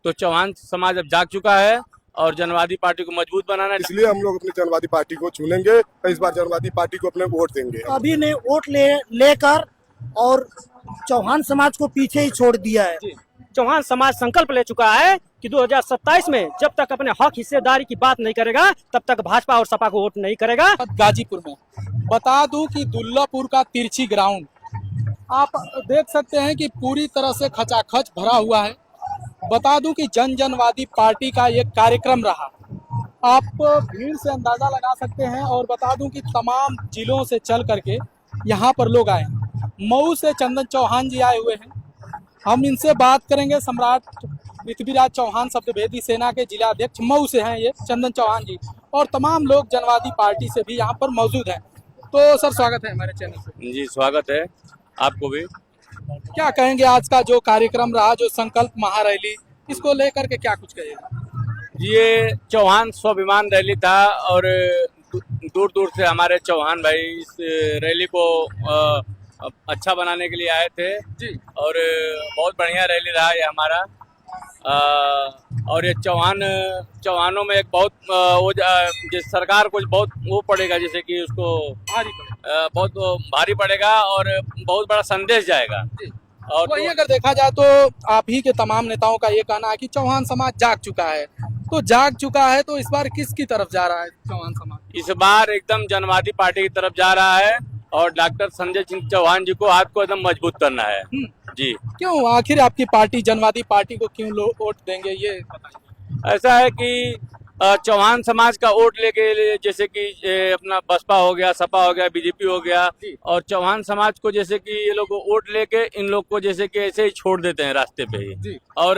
तो चौहान समाज अब जाग चुका है और जनवादी पार्टी को मजबूत बनाना है। इसलिए हम लोग अपनी जनवादी पार्टी को चुनेंगे और इस बार जनवादी पार्टी को अपने वोट देंगे। अभी ने वोट लेकर और चौहान समाज को पीछे ही छोड़ दिया है। चौहान समाज संकल्प ले चुका है कि 2027 में जब तक अपने हक हिस्सेदारी की बात नहीं करेगा तब तक भाजपा और सपा को वोट नहीं करेगा। गाजीपुर में बता दूं कि दुल्लापुर का तिरछी ग्राउंड आप देख सकते हैं कि पूरी तरह से खचाखच भरा हुआ है। बता दूं कि जनवादी पार्टी का एक कार्यक्रम रहा, आप भीड़ से अंदाजा लगा सकते हैं। और बता दूं कि तमाम जिलों से चल करके यहाँ पर लोग आए। मऊ से चंदन चौहान जी आए हुए हैं, हम इनसे बात करेंगे। सम्राट पृथ्वीराज चौहान शब्दभेदी सेना के जिला अध्यक्ष मऊ से हैं ये चंदन चौहान जी, और तमाम लोग जनवादी पार्टी से भी यहाँ पर मौजूद हैं। तो सर स्वागत है हमारे चैनल पे। जी स्वागत है आपको भी। क्या कहेंगे आज का जो कार्यक्रम रहा, जो संकल्प महारैली, इसको लेकर के क्या कुछ कहिएगा? ये चौहान स्वाभिमान रैली था और दूर दूर से हमारे चौहान भाई इस रैली को अच्छा बनाने के लिए आए थे जी। और बहुत बढ़िया रैली रहा ये हमारा। और ये चौहानों में एक बहुत जिस सरकार को बहुत वो पड़ेगा, जैसे कि उसको बहुत भारी पड़ेगा और बहुत बड़ा संदेश जाएगा। और वही अगर देखा जाए तो आप ही के तमाम नेताओं का ये कहना है कि चौहान समाज जाग चुका है। तो जाग चुका है तो इस बार किसकी तरफ जा रहा है चौहान समाज? इस बार एकदम जनवादी पार्टी की तरफ जा रहा है और डॉक्टर संजय सिंह चौहान जी को हाथ को एकदम मजबूत करना है। जी। क्यों आखिर आपकी पार्टी जनवादी पार्टी को क्यों लोग वोट देंगे, ये बताइए। ऐसा है कि चौहान समाज का वोट लेके जैसे कि अपना बसपा हो गया, सपा हो गया, बीजेपी हो गया, और चौहान समाज को जैसे कि ये लोग वोट लेके इन लोग को जैसे कि ऐसे ही छोड़ देते हैं रास्ते पे ही, और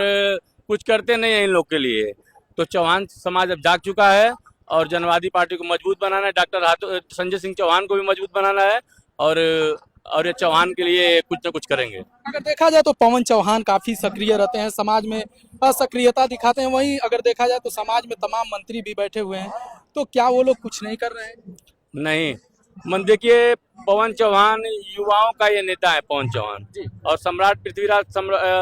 कुछ करते नहीं है इन लोग के लिए। तो चौहान समाज अब जाग चुका है और जनवादी पार्टी को मजबूत बनाना है, डॉक्टर संजय सिंह चौहान को भी मजबूत बनाना है और ये चौहान के लिए कुछ न कुछ करेंगे। अगर देखा जाए तो पवन चौहान काफी सक्रिय रहते हैं, समाज में असक्रियता दिखाते हैं। वहीं अगर देखा जाए तो समाज में तमाम मंत्री भी बैठे हुए हैं, तो क्या वो लोग कुछ नहीं कर रहे हैं? नहीं, मन देखिए, पवन चौहान युवाओं का ये नेता है पवन चौहान, और सम्राट पृथ्वीराज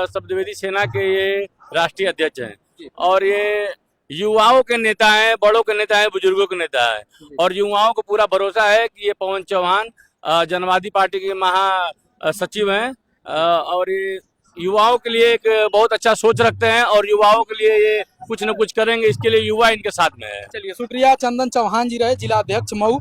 शब्दभेदी सेना के ये राष्ट्रीय अध्यक्ष हैं, और ये युवाओं के नेता हैं, बड़ों के नेता हैं, बुजुर्गों के नेता है। और युवाओं को पूरा भरोसा है कि ये पवन चौहान जनवादी पार्टी के महासचिव हैं और ये युवाओं के लिए एक बहुत अच्छा सोच रखते हैं और युवाओं के लिए ये कुछ न कुछ करेंगे, इसके लिए युवा इनके साथ में है। चलिए शुक्रिया। चंदन चौहान जी रहे जिला अध्यक्ष मऊ।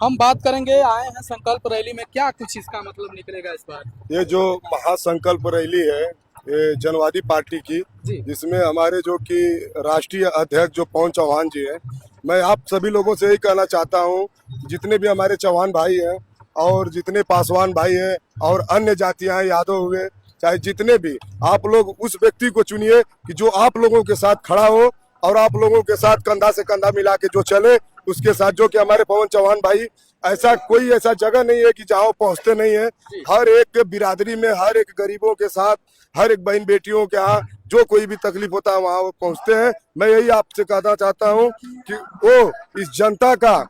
हम बात करेंगे, आए हैं संकल्प रैली में, क्या कुछ इसका मतलब निकलेगा इस बार? ये जो महासंकल्प रैली है ये जनवादी पार्टी की, जिसमें हमारे जो कि राष्ट्रीय अध्यक्ष जो पवन चौहान जी हैं, मैं आप सभी लोगों से यही कहना चाहता हूं, जितने भी हमारे चौहान भाई हैं और जितने पासवान भाई हैं और अन्य जातियां यादव हुए, चाहे जितने भी, आप लोग उस व्यक्ति को चुनिए कि जो आप लोगों के साथ खड़ा हो और आप लोगों के साथ कंधा से कंधा मिला के जो चले, उसके साथ जो कि हमारे पवन चौहान भाई, ऐसा कोई ऐसा जगह नहीं है कि जहाँ पहुँचते नहीं है। हर एक बिरादरी में, हर एक गरीबों के साथ, हर एक बहन बेटियों के यहाँ जो कोई भी तकलीफ होता है वहाँ वो पहुँचते हैं। मैं यही आपसे कहना चाहता हूँ कि वो इस जनता का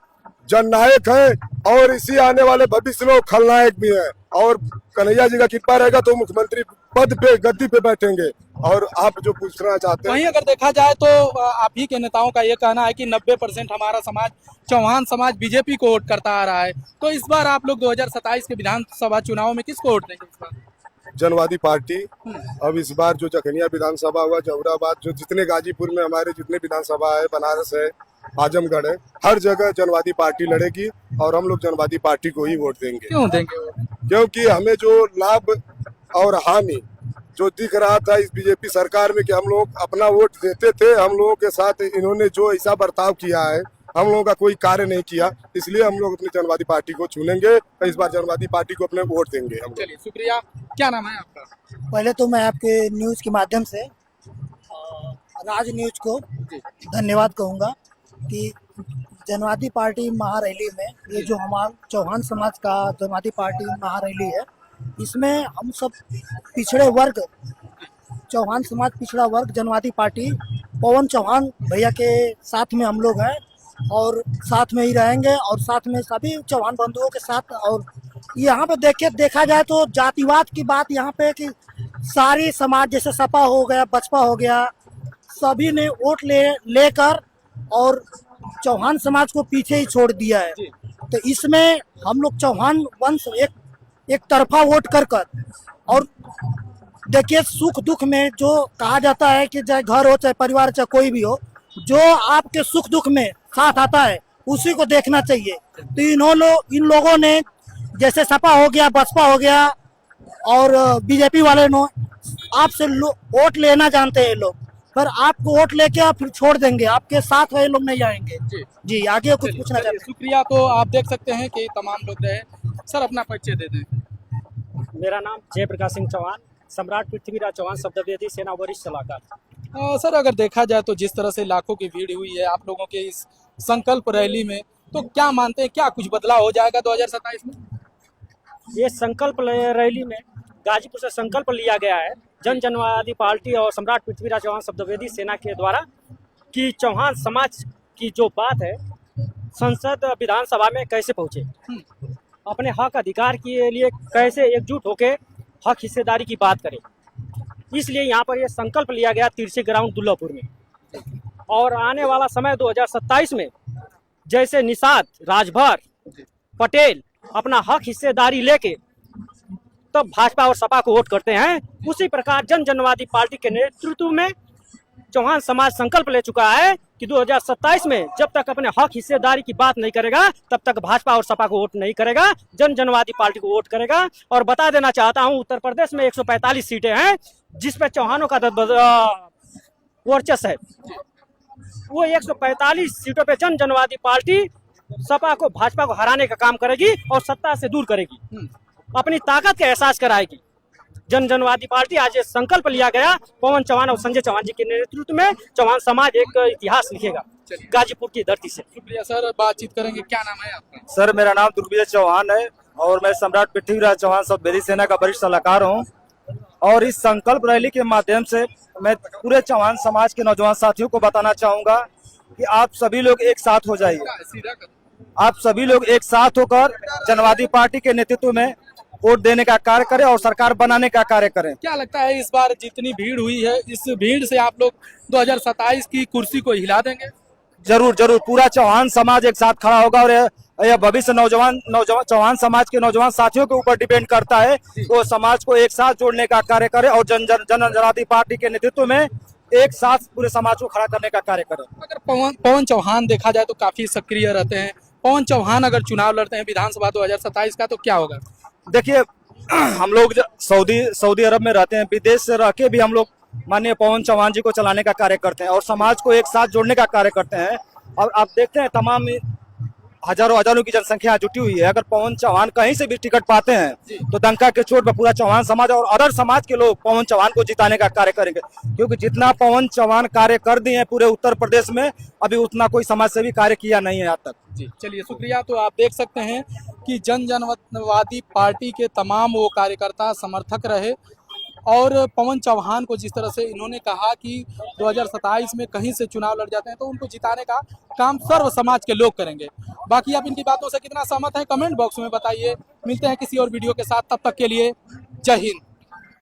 जननायक है और इसी आने वाले भविष्य में खलनायक भी है, और कन्हैया जी का कृपा रहेगा तो मुख्यमंत्री पद पे, गद्दी पे बैठेंगे। और आप जो पूछना चाहते हैं, वहीं अगर देखा जाए तो आप ही के नेताओं का ये कहना है कि 90% हमारा समाज, चौहान समाज, बीजेपी को वोट करता आ रहा है। तो इस बार आप लोग 2027 के विधानसभा चुनाव में किसको वोट देंगे इस बार? जनवादी पार्टी। अब इस बार जो जखनिया विधानसभा हुआ, जौहराबाद, जो जितने गाजीपुर में हमारे जितने विधानसभा है, बनारस है, आजमगढ़ है, हर जगह जनवादी पार्टी लड़ेगी और हम लोग जनवादी पार्टी को ही वोट देंगे। क्यों देंगे? क्योंकि हमें जो लाभ और हानि जो दिख रहा था इस बीजेपी सरकार में कि हम लोग अपना वोट देते थे, हम लोगों के साथ इन्होंने जो ऐसा बर्ताव किया है, हम लोगों का कोई कार्य नहीं किया, इसलिए हम लोग अपनी जनवादी पार्टी को चुनेंगे। इस बार जनवादी पार्टी को अपने वोट देंगे हम। चलिए शुक्रिया। क्या नाम है आपका? पहले तो मैं आपके न्यूज़ के माध्यम से राज न्यूज को धन्यवाद कहूँगा कि जनवादी पार्टी महारैली में ये जो हमारा चौहान समाज का जनवादी पार्टी महारैली है, इसमें हम सब पिछड़े वर्ग, चौहान समाज पिछड़ा वर्ग जनवादी पार्टी पवन चौहान भैया के साथ में हम लोग हैं और साथ में ही रहेंगे और साथ में सभी चौहान बंधुओं के साथ। और यहाँ पे देखा जाए तो जातिवाद की बात यहाँ पे कि सारी समाज, जैसे सपा हो गया, बसपा हो गया, सभी ने वोट लेकर और चौहान समाज को पीछे ही छोड़ दिया है। तो इसमें हम लोग चौहान वंश एक तरफा वोट कर और देखिए, सुख दुख में जो कहा जाता है कि चाहे घर हो चाहे परिवार चाहे कोई भी हो, जो आपके सुख दुख में साथ आता है उसी को देखना चाहिए। तो इन लोगों ने जैसे सपा हो गया, बसपा हो गया और बीजेपी वाले ने आपसे वोट लेना जानते हैं लोग, पर आपको वोट लेके आप फिर छोड़ देंगे, आपके साथ वाले लोग नहीं आएंगे। जी आगे कुछ पूछना चाहते हैं? शुक्रिया। तो आप देख सकते हैं कि तमाम लोग रहे। सर अपना परिचय दे दें। मेरा नाम जयप्रकाश सिंह चौहान, सम्राट पृथ्वीराज चौहान शब्दवेदी सेना वरिष्ठ सलाहकार। सर अगर देखा जाए तो जिस तरह से लाखों की भीड़ हुई है आप लोगों के इस संकल्प रैली में, तो क्या मानते हैं क्या कुछ बदलाव हो जाएगा 2027 में? ये संकल्प रैली में गाजीपुर से संकल्प लिया गया है जनवादी पार्टी और सम्राट पृथ्वीराज चौहान शब्दवेदी सेना के द्वारा कि चौहान समाज की जो बात है संसद विधानसभा में कैसे पहुंचे, अपने हक अधिकार के लिए कैसे एकजुट होके हक हिस्सेदारी की बात करें। इसलिए यहाँ पर ये संकल्प लिया गया तिरछी ग्राउंड दुल्लापुर में। और आने वाला समय 2027 में जैसे निषाद, राजभर, पटेल अपना हक हिस्सेदारी लेके तब भाजपा और सपा को वोट करते हैं, उसी प्रकार जनवादी पार्टी के नेतृत्व में चौहान समाज संकल्प ले चुका है कि 2027 में जब तक अपने हक हिस्सेदारी की बात नहीं करेगा तब तक भाजपा और सपा को वोट नहीं करेगा, जनवादी पार्टी को वोट करेगा। और बता देना चाहता हूं, उत्तर प्रदेश में 145 सीटें हैं जिसपे चौहानों का वर्चस्व है। वो 145 सीटों पे जनवादी पार्टी सपा को, भाजपा को हराने का काम करेगी और सत्ता से दूर करेगी, अपनी ताकत का एहसास कराएगी। जनवादी पार्टी आज ये संकल्प लिया गया पवन चौहान और संजय चौहान जी के नेतृत्व में, चौहान समाज एक इतिहास लिखेगा गाजीपुर की धरती से। शुक्रिया सर, बातचीत करेंगे। क्या नाम है आपका? सर मेरा नाम दुर्गेश चौहान है और मैं सम्राट पृथ्वीराज चौहान शब्दवेदी सेना का वरिष्ठ सलाहकार हूँ। और इस संकल्प रैली के माध्यम से मैं पूरे चौहान समाज के नौजवान साथियों को बताना चाहूंगा कि आप सभी लोग एक साथ हो जाइए। आप सभी लोग एक साथ होकर जनवादी पार्टी के नेतृत्व में वोट देने का कार्य करें और सरकार बनाने का कार्य करें। क्या लगता है इस बार जितनी भीड़ हुई है, इस भीड़ से आप लोग 2027 की कुर्सी को हिला देंगे? जरूर जरूर, पूरा चौहान समाज एक साथ खड़ा होगा और यह भविष्य नौजवान चौहान समाज के नौजवान साथियों के ऊपर डिपेंड करता है। तो समाज को एक साथ जोड़ने का कार्य करें और जनवादी पार्टी के नेतृत्व में एक साथ पूरे समाज को खड़ा करने का कार्य करें। अगर पवन चौहान देखा जाए तो काफी सक्रिय रहते हैं, पवन चौहान अगर चुनाव लड़ते हैं विधानसभा 2027 का तो क्या होगा? देखिए, हम लोग सऊदी अरब में रहते हैं, विदेश से रह के भी हम लोग माननीय पवन चौहान जी को चलाने का कार्य करते हैं और समाज को एक साथ जोड़ने का कार्य करते हैं। और आप देखते हैं तमाम हजारों की जनसंख्या जुटी हुई है। अगर पवन चौहान कहीं से भी टिकट पाते हैं तो डंका के चोट पर पूरा चौहान समाज और अदर समाज के लोग पवन चौहान को जिताने का कार्य करेंगे, क्योंकि जितना पवन चौहान कार्य कर दिए हैं पूरे उत्तर प्रदेश में, अभी उतना कोई समाज सेवी कार्य किया नहीं है आज तक। जी चलिए, शुक्रिया। तो आप देख सकते हैं कि जनवादी पार्टी के तमाम वो कार्यकर्ता समर्थक रहे और पवन चौहान को जिस तरह से इन्होंने कहा कि 2027 में कहीं से चुनाव लड़ जाते हैं तो उनको जिताने का काम सर्व समाज के लोग करेंगे। बाकी आप इनकी बातों से कितना सहमत हैं कमेंट बॉक्स में बताइए। मिलते हैं किसी और वीडियो के साथ, तब तक के लिए जय हिंद।